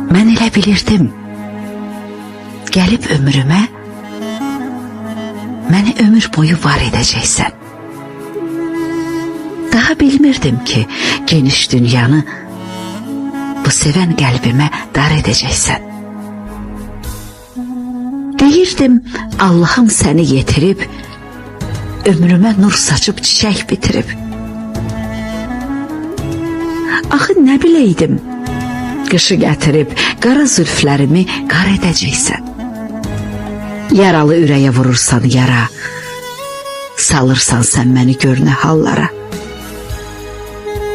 Mən elə bilirdim, gəlib ömrümə, məni ömür boyu var edəcəksən. Daha bilmirdim ki, geniş dünyanı bu sevən qəlbimə dar edəcəksən. Deyirdim, Allahım səni yetirib, ömrümə nur saçıb çiçək bitirib. Axı nə biləydim, qışı gətirib, qara zülflərimi qar edəcəksən. Yaralı ürəyə vurursan yara, salırsan sən məni görünə hallara.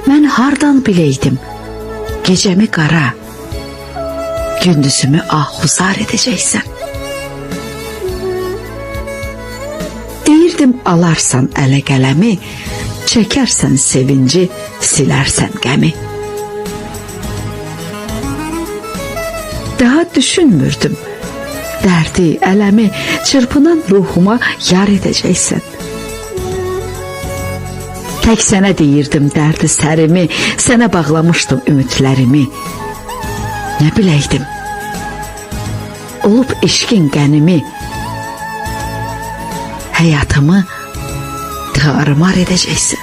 Mən hardan biləydim, gecəmi qara, gündüzümü ahuzar edəcəksən. Deyirdim, alarsan ələ qələmi, çəkərsən sevinci, silərsən qəmi. Daha düşünmürdüm, dərdi, ələmi çırpınan ruhuma yar edəcəksən. Tək sənə deyirdim dərdi sərimi, sənə bağlamışdım ümidlərimi. Nə biləydim, olub eşqin qənimi, həyatımı tarımar edəcəksən.